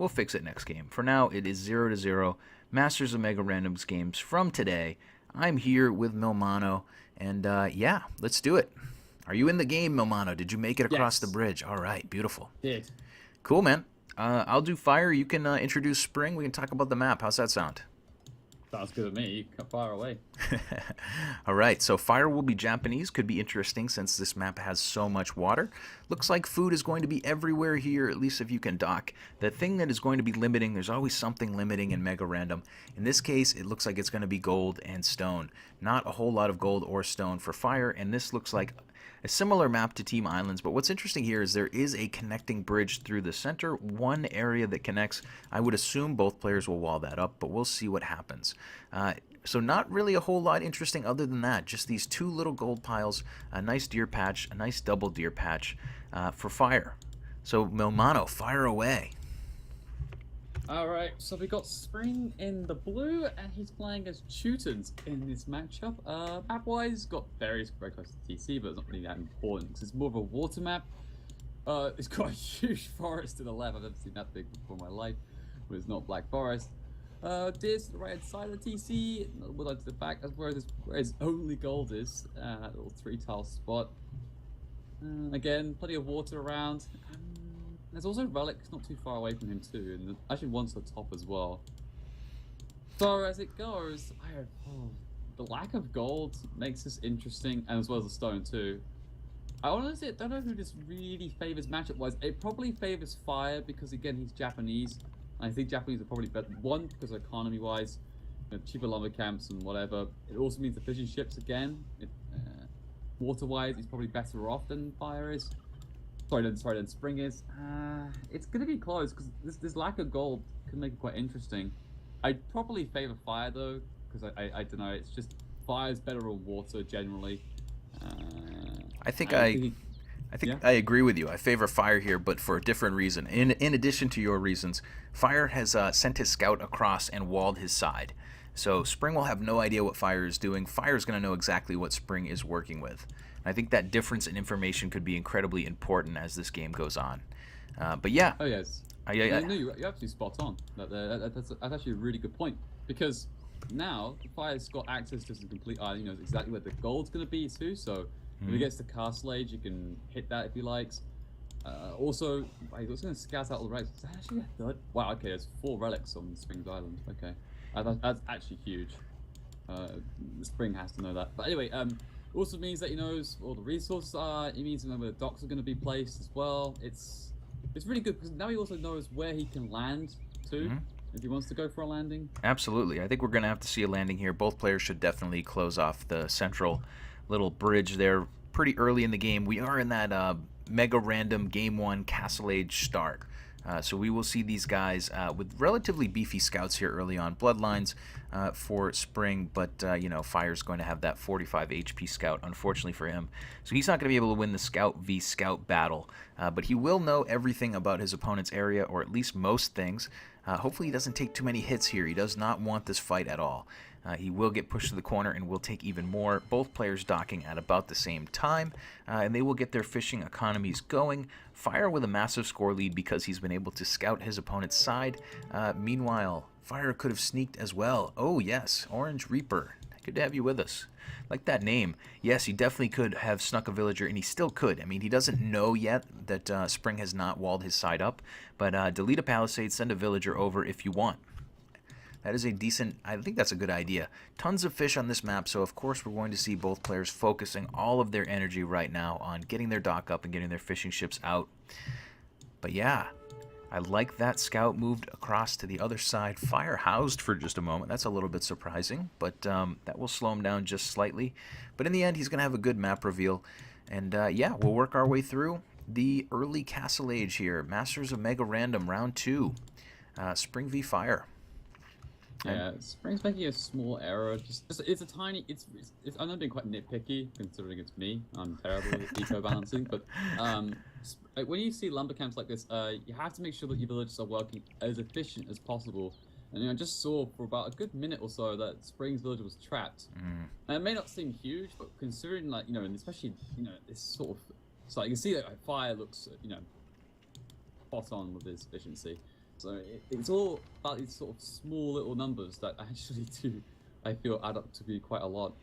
We'll fix it next game. For now, it is 0-0. Masters of Mega Randoms games from today. I'm here with Milmano, and yeah, let's do it. Are you in the game, Milmano? Did you make it across the Yes. bridge? All right, beautiful. Did. Cool, man. I'll do fire. You can introduce spring. We can talk about the map. How's that sound? Sounds good to me. You can fire away. All right, so fire will be Japanese. Could be interesting since this map has so much water. Looks like food is going to be everywhere here, at least if you can dock. The thing that is going to be limiting, there's always something limiting in Mega Random. In this case, it looks like it's going to be gold and stone. Not a whole lot of gold or stone for fire, and this looks like a similar map to Team Islands, but what's interesting here is there is a connecting bridge through the center, one area that connects. I would assume both players will wall that up, but we'll see what happens. So not really a whole lot interesting other than that, just these two little gold piles, a nice deer patch, a nice double deer patch for fire. So Milmano, fire away. Alright, so we got Spring in the blue, and he's playing as Teutons in this matchup. Map-wise, got very close to TC, but it's not really that important, because it's more of a water map. It's got a huge forest to the left. I've never seen that big before in my life, but it's not Black Forest. Deers to the right side of the TC, wood to the back, that's where his only gold is, that little 3-tile spot. Again, plenty of water around. There's also relics not too far away from him too, and actually one's at the top as well. So as it goes, the lack of gold makes this interesting, and as well as the stone too. I honestly don't know who this really favors matchup-wise. It probably favors Fire because again he's Japanese. I think Japanese are probably better. One, because economy-wise, cheaper lumber camps and whatever. It also means the fishing ships again. Water-wise, he's probably better off than Fire is. Sorry, then Spring is. It's gonna be close because this lack of gold can make it quite interesting. I'd probably favor Fire though, because I don't know. It's just Fire's better on water generally. I think Yeah. I agree with you. I favor fire here, but for a different reason. In addition to your reasons, fire has sent his scout across and walled his side. So Spring will have no idea what fire is doing. Fire is going to know exactly what Spring is working with. I think that difference in information could be incredibly important as this game goes on. But yeah. Oh yes. No, you're absolutely spot on. That's actually a really good point because now Fire's got access to some complete island. He knows exactly where the gold's going to be too. So if he gets to Castle Age, you can hit that if he likes. Also, he's also going to scout out all the relics. Is that actually a third? Wow. Okay, there's 4 relics on Spring's Island. Okay, that's actually huge. The Spring has to know that. But anyway, also means that he knows all the resources are. It means he knows where the docks are going to be placed as well. It's really good because now he also knows where he can land too, if he wants to go for a landing. Absolutely. I think we're going to have to see a landing here. Both players should definitely close off the central little bridge there pretty early in the game. We are in that Mega Random Game 1 Castle Age start. So we will see these guys with relatively beefy scouts here early on. Bloodlines for Spring, but you know, Fire's going to have that 45 HP scout, unfortunately for him. So he's not going to be able to win the scout v scout battle, but he will know everything about his opponent's area, or at least most things. Hopefully he doesn't take too many hits here. He does not want this fight at all. He will get pushed to the corner and will take even more. Both players docking at about the same time, and they will get their fishing economies going. Fire with a massive score lead because he's been able to scout his opponent's side. Meanwhile, Fire could have sneaked as well. Oh yes, Orange Reaper. Good to have you with us. Like that name. Yes, he definitely could have snuck a villager, and he still could. I mean, he doesn't know yet that Spring has not walled his side up, but delete a palisade, send a villager over if you want. That is a decent, I think that's a good idea. Tons of fish on this map, so of course we're going to see both players focusing all of their energy right now on getting their dock up and getting their fishing ships out. But yeah, I like that scout moved across to the other side. Fire housed for just a moment. That's a little bit surprising, but that will slow him down just slightly. But in the end, he's going to have a good map reveal. And yeah, we'll work our way through the early Castle Age here. Masters of Mega Random, round 2. Spring v Fire. Yeah, Spring's making a small error. It's a tiny. I'm not being quite nitpicky considering it's me. I'm terrible at eco balancing, but when you see lumber camps like this, you have to make sure that your villages are working as efficient as possible. And I just saw for about a good minute or so that Spring's village was trapped. And it may not seem huge, but considering and especially this sort of, so you can see that Fire looks spot on with his efficiency. So it's all about these sort of small little numbers that actually do, I feel, add up to be quite a lot.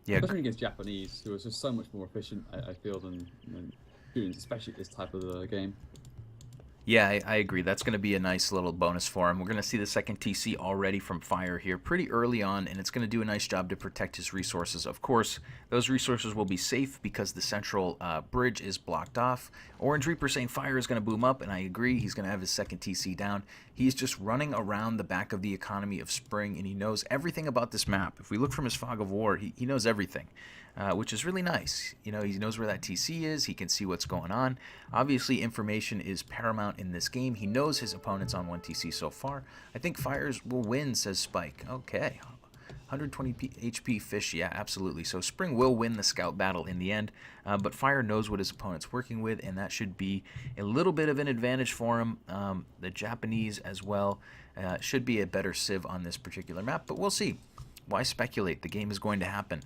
Yeah, Especially against Japanese, who are just so much more efficient, I feel, than students, especially at this type of the game. yeah, I agree. That's going to be a nice little bonus for him. We're going to see the second TC already from Fire here pretty early on, and it's going to do a nice job to protect his resources. Of course, those resources will be safe because the central bridge is blocked off. Orange Reaper saying Fire is going to boom up, and I agree. He's going to have his second TC down. He's just running around the back of the economy of Spring, and he knows everything about this map. If we look from his Fog of War, he knows everything. Which is really nice. You know, he knows where that TC is. He can see what's going on. Obviously, information is paramount in this game. He knows his opponents on 1 TC so far. I think Fires will win, says Spike. Okay. 120 HP Fish, yeah, absolutely. So Spring will win the scout battle in the end, but Fire knows what his opponent's working with, and that should be a little bit of an advantage for him. The Japanese as well should be a better civ on this particular map, but we'll see. Why speculate? The game is going to happen.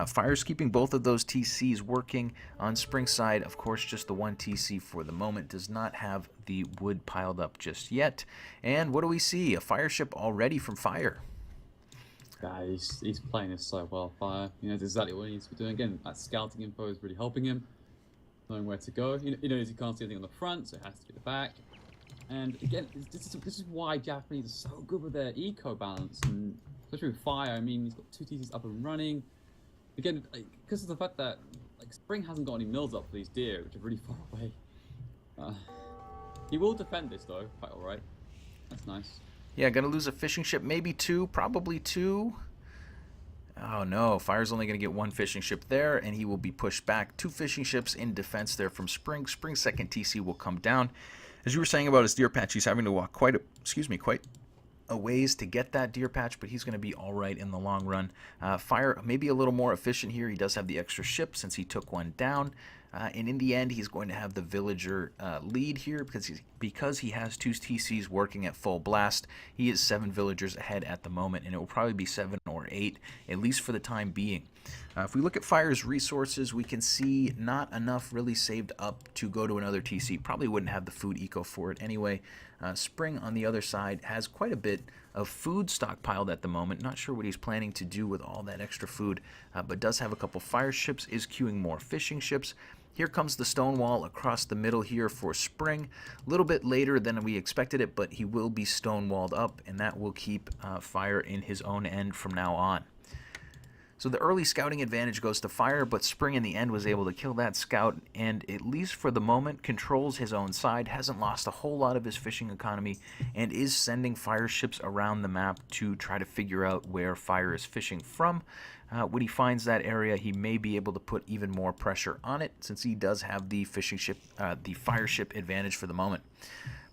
Fire's keeping both of those TCs working. On Spring side, of course, just the 1 TC for the moment. Does not have the wood piled up just yet. And what do we see? A fire ship already from Fire. Yeah, he's playing this so well, Fire. You know, that's exactly what he needs to be doing. Again, that scouting info is really helping him. Knowing where to go. He knows he can't see anything on the front, so it has to be the back. And again, this is why Japanese are so good with their eco balance, and especially with Fire. I mean, he's got 2 TCs up and running. Again, because of the fact that Spring hasn't got any mills up for these deer, which are really far away. He will defend this though, quite all right. That's nice. Yeah, gonna lose a fishing ship, maybe 2, probably 2. Oh no, Fire's only going to get 1 fishing ship there, and he will be pushed back. 2 fishing ships in defense there from Spring. Spring's second TC will come down. As you were saying about his deer patch, he's having to walk quite a ways to get that deer patch, but he's going to be all right in the long run. Fire maybe a little more efficient here. He does have the extra ship since he took 1 down. And in the end, he's going to have the villager lead here because he has 2 TCs working at full blast. He is 7 villagers ahead at the moment, and it will probably be 7 or 8, at least for the time being. If we look at Fire's resources, we can see not enough really saved up to go to another TC. Probably wouldn't have the food eco for it anyway. Spring, on the other side, has quite a bit of food stockpiled at the moment. Not sure what he's planning to do with all that extra food, but does have a couple fire ships, is queuing more fishing ships. Here comes the stone wall across the middle here for Spring. A little bit later than we expected it, but he will be stone walled up, and that will keep Fire in his own end from now on. So the early scouting advantage goes to Fire, but Spring in the end was able to kill that scout, and at least for the moment controls his own side, hasn't lost a whole lot of his fishing economy, and is sending fire ships around the map to try to figure out where Fire is fishing from. When he finds that area, he may be able to put even more pressure on it, since he does have the fishing ship, the fire ship advantage for the moment.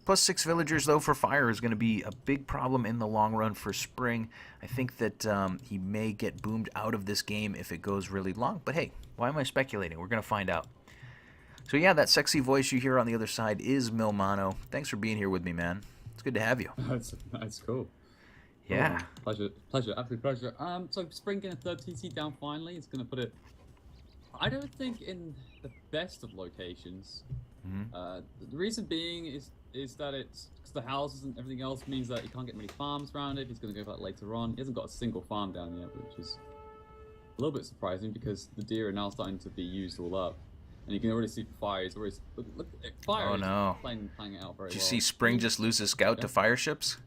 Plus 6 villagers, though, for Fire is going to be a big problem in the long run for Spring. I think that he may get boomed out of this game if it goes really long. But hey, why am I speculating? We're going to find out. So yeah, that sexy voice you hear on the other side is Milmano. Thanks for being here with me, man. It's good to have you. That's cool. Yeah. Oh, pleasure, absolute pleasure. So Spring getting a 3rd TC down finally. It's going to put it, I don't think, in the best of locations. The reason being is that it's because the houses and everything else means that he can't get many farms around it. He's going to go for that later on. He hasn't got a single farm down yet, which is a little bit surprising because the deer are now starting to be used all up. And you can already see Fire is already look Fire Oh is no. playing it out very well. Did you see Spring just lose his scout to fire ships?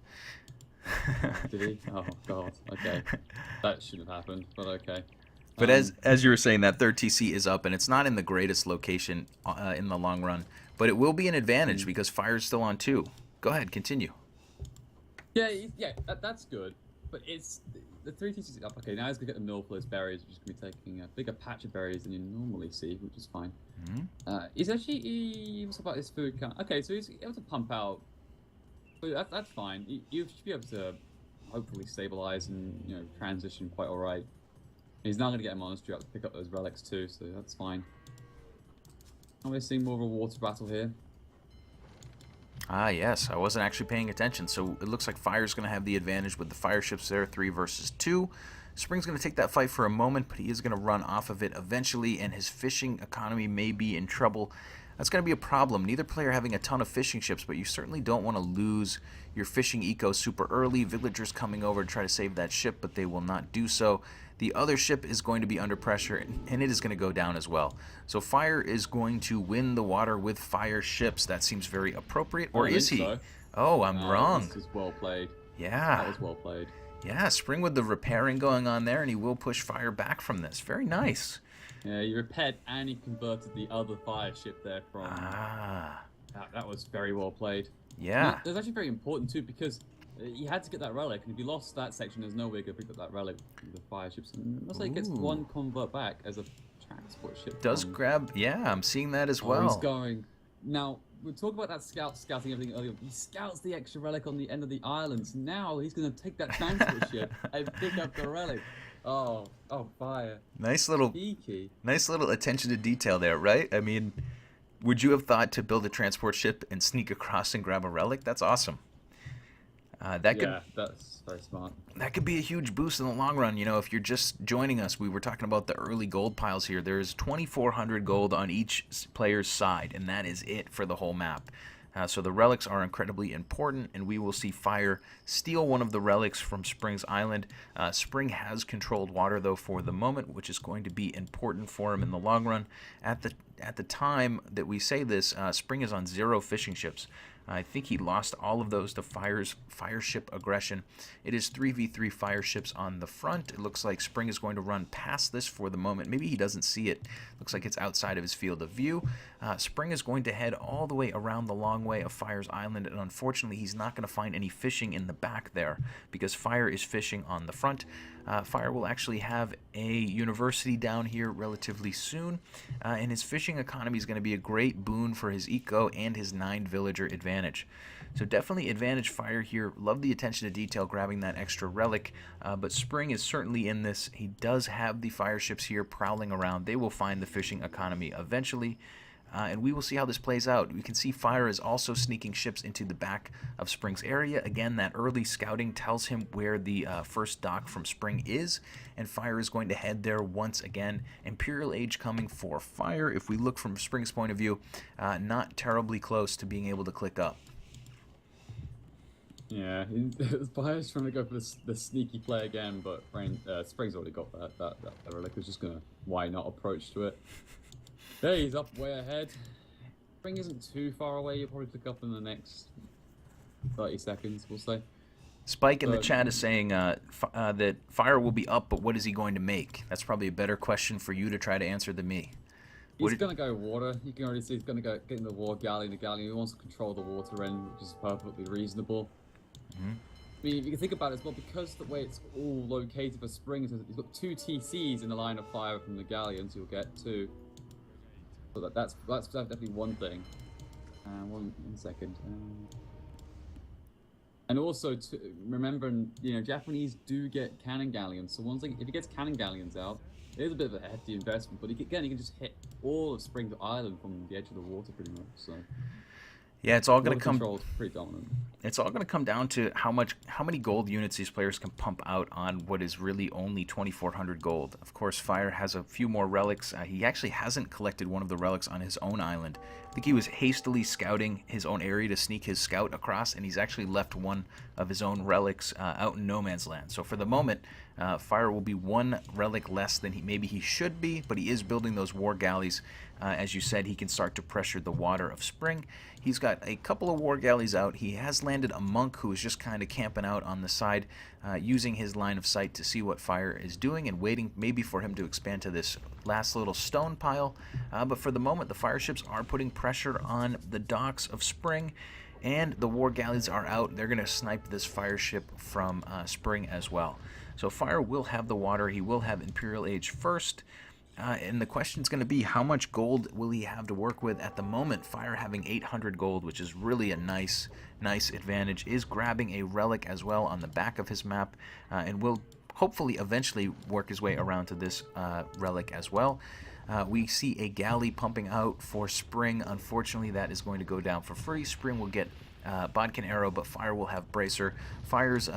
Did he? Oh god. Okay. That shouldn't have happened, but okay. But as you were saying, that 3rd TC is up, and it's not in the greatest location in the long run. But it will be an advantage because Fire's still on 2. Go ahead, continue. Yeah, that's good. But it's the 3 TCs up. Okay, now he's gonna get the mill for his berries, which is gonna be taking a bigger patch of berries than you normally see, which is fine. He was about his food count. Okay, so he's able to pump out. So that's fine. You should be able to hopefully stabilize and transition quite all right. He's now gonna get a monastery up to pick up those relics too, so that's fine. And we're seeing more of a water battle here. Ah, yes. I wasn't actually paying attention. So it looks like Fire's going to have the advantage with the fire ships there, 3 versus 2. Spring's going to take that fight for a moment, but he is going to run off of it eventually, and his fishing economy may be in trouble. That's going to be a problem. Neither player having a ton of fishing ships, but you certainly don't want to lose your fishing eco super early. Villagers coming over to try to save that ship, but they will not do so. The other ship is going to be under pressure, and it is going to go down as well. So Fire is going to win the water with Fire ships. That seems very appropriate. Or is he? So. Oh, I'm wrong. This is well played. Yeah. That was well played. Yeah, Spring with the repairing going on there, and he will push Fire back from this. Very nice. Yeah, he repaired and he converted the other Fire ship there from... That was very well played. Yeah. That's actually very important too, because you had to get that relic, and if you lost that section, there's no way you could pick up that relic with the Fire ships. And it looks like he gets one convert back as a transport ship. Does grab... Yeah, I'm seeing that as well. He's going... Now, we talked about that scouting everything earlier. He scouts the extra relic on the end of the islands. Now he's going to take that transport ship and pick up the relic. Oh, Fire. Nice little attention to detail there, right? I mean, would you have thought to build a transport ship and sneak across and grab a relic? That's awesome. That's very smart. That could be a huge boost in the long run. You know, if you're just joining us, we were talking about the early gold piles here. There's 2,400 gold on each player's side, and that is it for the whole map. So the relics are incredibly important, and we will see Fire steal one of the relics from Spring's island. Spring has controlled water, though, for the moment, which is going to be important for him in the long run. At the time that we say this, Spring is on 0 fishing ships. I think he lost all of those to Fire ship aggression. It is 3v3 Fire ships on the front. It looks like Spring is going to run past this for the moment. Maybe he doesn't see it. Looks like it's outside of his field of view. Spring is going to head all the way around the long way of Fire's island, and unfortunately he's not going to find any fishing in the back there because Fire is fishing on the front. Fire will actually have a university down here relatively soon, and his fishing economy is going to be a great boon for his eco and his 9 villager advantage. So definitely advantage Fire here. Love the attention to detail grabbing that extra relic, but Spring is certainly in this. He does have the Fire ships here prowling around. They will find the fishing economy eventually. And we will see how this plays out. We can see Fire is also sneaking ships into the back of Spring's area. Again, that early scouting tells him where the first dock from Spring is, and Fire is going to head there once again. Imperial Age coming for Fire. If we look from Spring's point of view, not terribly close to being able to click up. Yeah, Fire's trying to go for the sneaky play again, but Spring's already got that relic. Was just going to, why not, approach to it. There, he's up way ahead. Spring isn't too far away. You'll probably pick up in the next 30 seconds, we'll say. Spike in the chat is saying that Fire will be up, but what is he going to make? That's probably a better question for you to try to answer than me. He's going to go water. You can already see he's going to get in the war galley. He wants to control the water end, which is perfectly reasonable. I mean, you can think about it as well, because the way it's all located for Spring, he's got 2 TCs in the line of fire from the galleons. You'll get 2. So that's definitely one thing. One second. And also, remembering, Japanese do get cannon galleons. So one thing, if he gets cannon galleons out, it is a bit of a hefty investment. But he can just hit all of Spring's island from the edge of the water, pretty much. So yeah, it's all going to come. Pretty dominant. It's all going to come down to how many gold units these players can pump out on what is really only 2,400 gold. Of course, Fire has a few more relics. He actually hasn't collected one of the relics on his own island. I think he was hastily scouting his own area to sneak his scout across, and he's actually left one of his own relics out in no man's land. So for the moment, Fire will be 1 relic less than maybe he should be, but he is building those war galleys. As you said, he can start to pressure the water of Spring. He's got a couple of war galleys out. He has landed a monk who is just kind of camping out on the side, using his line of sight to see what Fire is doing and waiting maybe for him to expand to this last little stone pile. But for the moment, the Fire ships are putting pressure on the docks of Spring, and the war galleys are out. They're going to snipe this Fire ship from Spring as well. So Fire will have the water. He will have Imperial Age first. And the question is going to be, how much gold will he have to work with? At the moment, Fire having 800 gold, which is really a nice advantage, is grabbing a relic as well on the back of his map, and will hopefully eventually work his way around to this relic as well. We see a galley pumping out for Spring. Unfortunately, that is going to go down for free. Spring will get Bodkin Arrow, but Fire will have Bracer. Fire's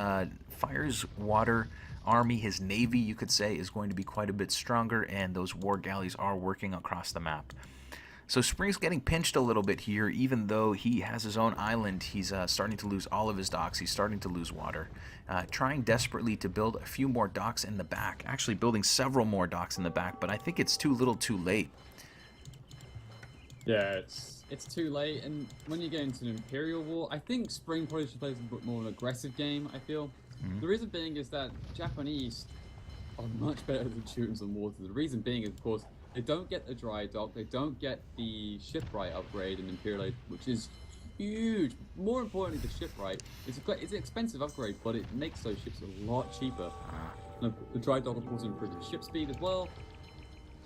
water army, his navy, you could say, is going to be quite a bit stronger, and those war galleys are working across the map. So Spring's getting pinched a little bit here, even though he has his own island. He's starting to lose all of his docks. He's starting to lose water. Trying desperately to build a few more docks in the back. Actually building several more docks in the back, but I think it's too little too late. Yeah, it's too late, and when you get into an Imperial War, I think Spring probably should play a bit more of an aggressive game, I feel. The reason being is that Japanese are much better than Teutons and water. The reason being is, of course, they don't get the dry dock, they don't get the shipwright upgrade in Imperial Age, which is huge. More importantly, the shipwright, it's an expensive upgrade, but it makes those ships a lot cheaper. The dry dock, of course, improves the ship speed as well.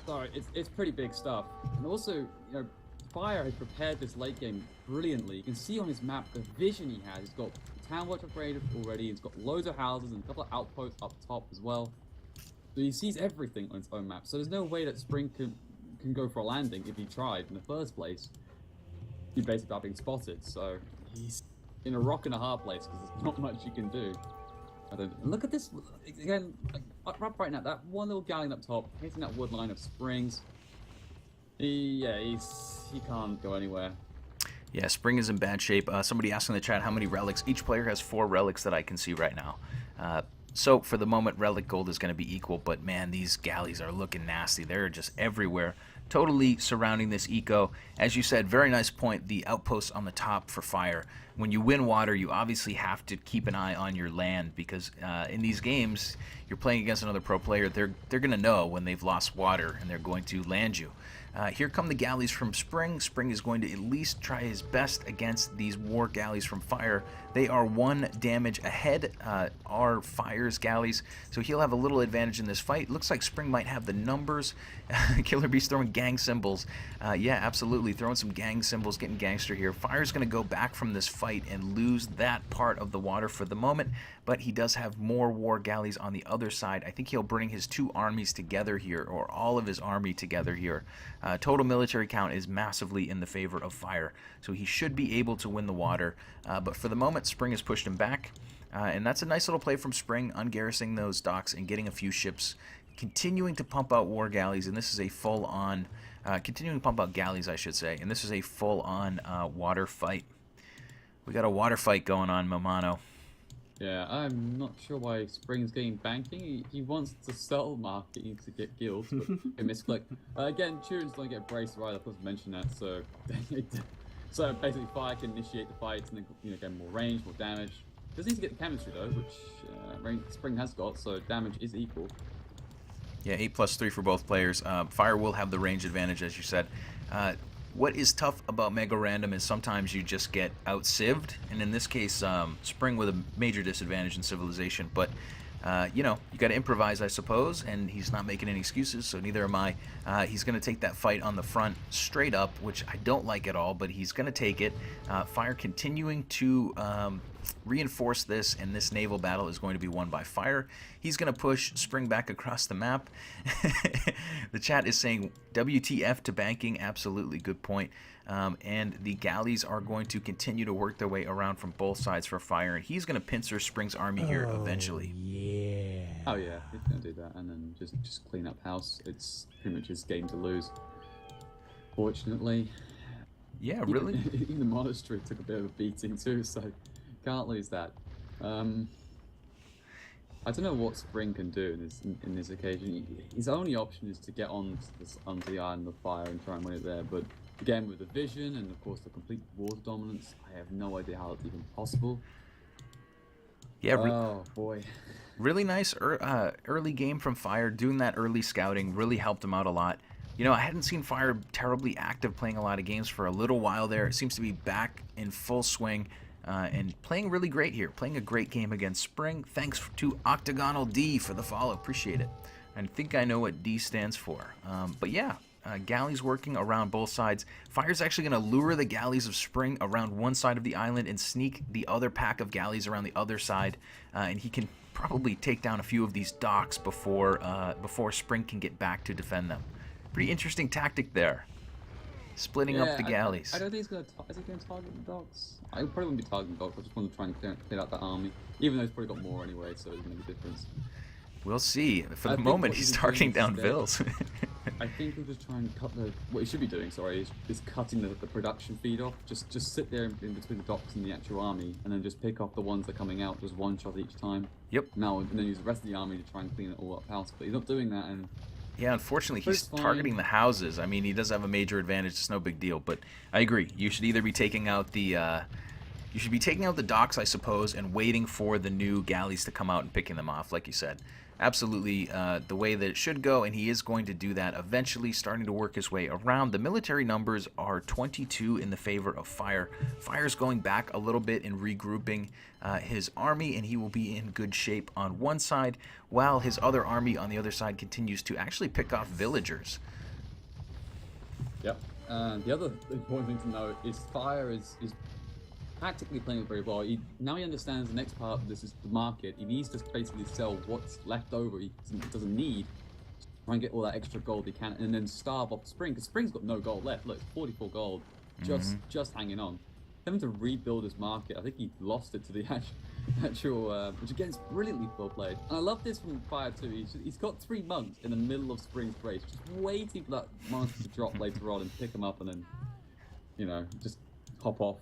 So it's pretty big stuff. And also, you know, Fire has prepared this late game brilliantly. You can see on his map the vision he has. He's got town watch upgraded already. He's got loads of houses and a couple of outposts up top as well. So he sees everything on his own map. So there's no way that Spring can go for a landing if he tried in the first place. He'd basically start being spotted. So he's in a rock and a hard place because there's not much you can do. Look at this again. Right now, that one little galleon up top hitting that wood line of Springs. He can't go anywhere. Yeah, Spring is in bad shape. Somebody asked in the chat how many relics. Each player has 4 relics that I can see right now. So for the moment, relic gold is going to be equal, but man, these galleys are looking nasty. They're just everywhere, totally surrounding this eco. As you said, very nice point, the outposts on the top for Fire. When you win water, you obviously have to keep an eye on your land, because in these games, you're playing against another pro player. They're going to know when they've lost water, and they're going to land you. Here come the galleys from Spring. Spring is going to at least try his best against these war galleys from Fire. They are 1 damage ahead, are Fire's galleys, so he'll have a little advantage in this fight. Looks like Spring might have the numbers. Killer Beast throwing gang symbols. Yeah, absolutely, throwing some gang symbols, getting gangster here. Fire's going to go back from this fight and lose that part of the water for the moment, but he does have more war galleys on the other side. I think he'll bring his 2 armies together here, or all of his army together here. Total military count is massively in the favor of Fire, so he should be able to win the water, but for the moment Spring has pushed him back, and that's a nice little play from Spring, ungarrisoning those docks and getting a few ships, continuing to pump out war galleys, and this is a full-on, continuing to pump out galleys I should say, and this is a full-on water fight. We got a water fight going on, Momano. Yeah, I'm not sure why Spring's getting banking. He wants to sell marketing to get guilds, but he misclicked. Again, Teutons don't get braced right. I forgot to mention that. So, so basically, Fire can initiate the fights and then get more range, more damage. Does need to get the chemistry though, which Spring has got. So damage is equal. Yeah, 8+3 for both players. Fire will have the range advantage, as you said. What is tough about Mega Random is sometimes you just get out-civved, and in this case, Spring with a major disadvantage in Civilization, but you know, you got to improvise, I suppose, and he's not making any excuses, so neither am I. He's going to take that fight on the front straight up, which I don't like at all, but he's going to take it. Fire continuing to reinforce this, and this naval battle is going to be won by Fire. He's going to push Spring back across the map. The chat is saying WTF to banking. Absolutely, good point. And the galleys are going to continue to work their way around from both sides for Fire, and he's going to pincer Spring's army here eventually. Yeah. Oh yeah, he's going to do that, and then just clean up house. It's pretty much his game to lose. Fortunately. Yeah, really? Even the monastery took a bit of a beating too, so can't lose that. I don't know what Spring can do in this occasion. His only option is to get onto the Island of Fire and try and win it there, but again, with the vision and of course the complete water dominance, I have no idea how it's even possible. Yeah. Oh boy. Really nice early game from Fire. Doing that early scouting really helped him out a lot. You know, I hadn't seen Fire terribly active playing a lot of games for a little while there. It seems to be back in full swing. And playing really great here. Playing a great game against Spring. Thanks to Octagonal D for the follow. Appreciate it. I think I know what D stands for. But yeah, galleys working around both sides. Fire's actually going to lure the galleys of Spring around one side of the island and sneak the other pack of galleys around the other side. And he can probably take down a few of these docks before Spring can get back to defend them. Pretty interesting tactic there. Splitting up the galleys. I don't think he's going to... Is he going to target the docks? I probably wouldn't be targeting docks. I just want to try and clear out that army. Even though he's probably got more anyway, so it's going to make a difference. We'll see. For the moment, he's targeting down Vills. I think he'll just try and cut what he should be doing, sorry, is cutting the production feed off. Just sit there in between the docks and the actual army, and then just pick off the ones that are coming out, just one shot each time. Yep. Now, and then use the rest of the army to try and clean it all up house. But he's not doing that, and Yeah, unfortunately, but he's it's fine. targeting the houses. I mean, he does have a major advantage. It's no big deal. But I agree. You should either be taking out the you should be taking out the docks, I suppose, and waiting for the new galleys to come out and picking them off, like you said. Absolutely the way that it should go, and he is going to do that eventually, starting to work his way around. The military numbers are 22 in the favor of Fire. Fire's going back a little bit and regrouping his army, and he will be in good shape on one side, while his other army on the other side continues to actually pick off villagers. Yep. The other important thing to note is Fire is tactically playing it very well. Now he understands the next part of this is the market. He needs to basically sell what's left over he doesn't need to try and get all that extra gold he can, and then starve off Spring, because Spring's got no gold left. Look, it's 44 gold, just hanging on. Having to rebuild his market. I think he lost it to the actual which again is brilliantly well played. And I love this from Fire too. He's got 3 monks in the middle of Spring's race, just waiting for that monster to drop later on and pick him up, and then, you know, just hop off.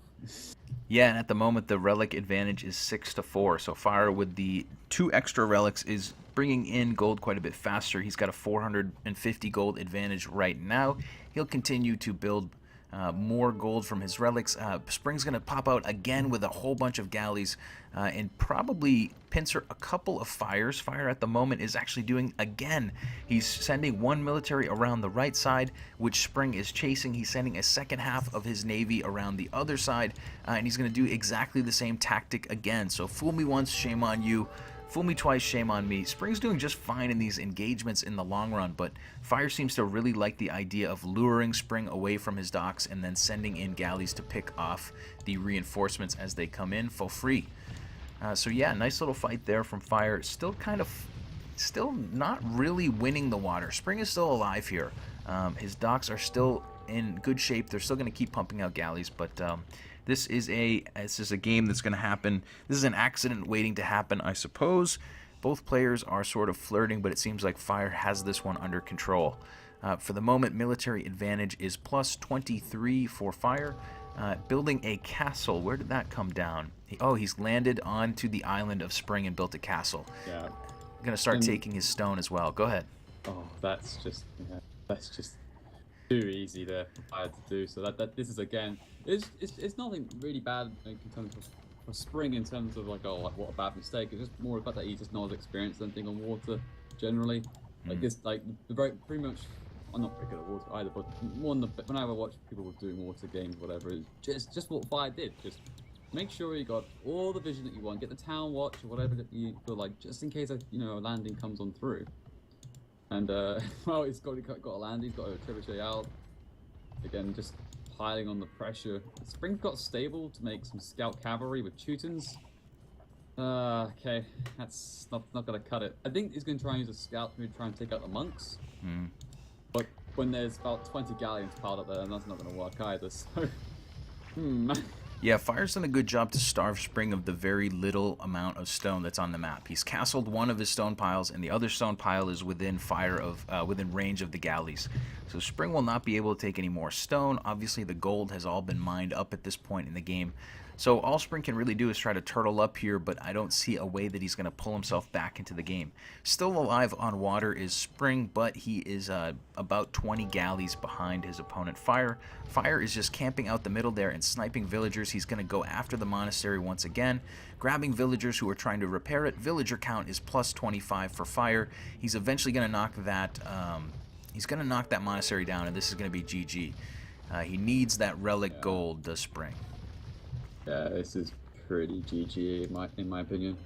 Yeah, and at the moment the relic advantage is 6-4. So Fire with the 2 extra relics is bringing in gold quite a bit faster. He's got a 450 gold advantage right now. He'll continue to build more gold from his relics. Spring's going to pop out again with a whole bunch of galleys and probably pincer a couple of fires. Fire at the moment is actually doing again. He's sending 1 military around the right side, which Spring is chasing. He's sending a second half of his navy around the other side, and he's going to do exactly the same tactic again. So fool me once, shame on you. Fool me twice, shame on me. Spring's doing just fine in these engagements in the long run, but Fire seems to really like the idea of luring Spring away from his docks and then sending in galleys to pick off the reinforcements as they come in for free. So yeah, nice little fight there from Fire. Still not really winning the water. Spring is still alive here. His docks are still in good shape. They're still going to keep pumping out galleys, but this is a game that's going to happen. This is an accident waiting to happen, I suppose. Both players are sort of flirting, but it seems like Fire has this one under control. For the moment, military advantage is plus 23 for Fire. Building a castle. Where did that come down? Oh, he's landed onto the island of Spring and built a castle. Yeah. Going to start taking his stone as well. Go ahead. Oh, that's just too easy there for Fire to do. So this is again, it's nothing really bad in terms of for Spring in terms of like, oh, like what a bad mistake. It's just more about that he just not as experienced anything on water generally. Like this, like pretty much. I'm not very good at water either, but whenever I watch people doing water games, whatever, it's just what Fire did. Just make sure you got all the vision that you want. Get the town watch or whatever that you feel like, just in case a landing comes on through. And well, he's got a land. He's got a trebuchet out. Again, just piling on the pressure. Spring's got stable to make some scout cavalry with Teutons. Okay, that's not gonna cut it. I think he's gonna try and use a scout to try and take out the monks. But when there's about 20 galleons piled up there, that's not going to work either, so... Yeah, Fire's done a good job to starve Spring of the very little amount of stone that's on the map. He's castled one of his stone piles, and the other stone pile is within within range of the galleys. So Spring will not be able to take any more stone. Obviously, the gold has all been mined up at this point in the game. So all Spring can really do is try to turtle up here, but I don't see a way that he's going to pull himself back into the game. Still alive on water is Spring, but he is about 20 galleys behind his opponent Fire. Fire is just camping out the middle there and sniping villagers. He's going to go after the monastery once again, grabbing villagers who are trying to repair it. Villager count is plus 25 for Fire. He's eventually going to knock that. He's going to knock that monastery down, and this is going to be GG. He needs that relic gold, does Spring. Yeah, this is pretty GG in my opinion.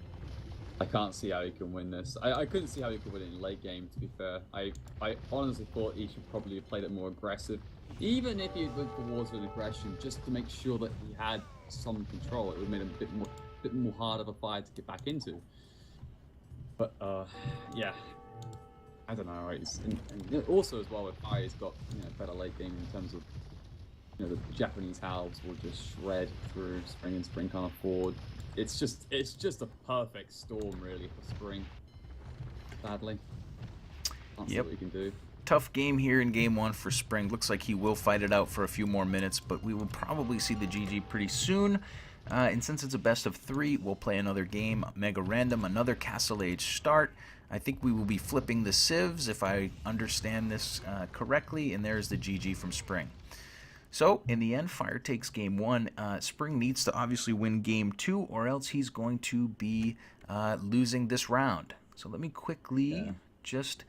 I can't see how he can win this. I couldn't see how he could win it in late game, to be fair. I honestly thought he should probably have played it more aggressive. Even if he went towards an aggression, just to make sure that he had some control, it would have made him a bit more hard of a fight to get back into. But yeah, I don't know. Right? And also as well with Fire, he's got better late game in terms of the Japanese halves will just shred through Spring, and Spring can't afford. It's just a perfect storm really for Spring. Sadly, can't see what he can do. tough game here in game one for Spring. Looks like he will fight it out for a few more minutes, but we will probably see the GG pretty soon. And since it's a best of 3, we'll play another game, Mega Random, another Castle Age start. I think we will be flipping the civs if I understand this correctly, and there's the GG from Spring. So, in the end, Fire takes game 1. Spring needs to obviously win game 2, or else he's going to be losing this round. So let me quickly just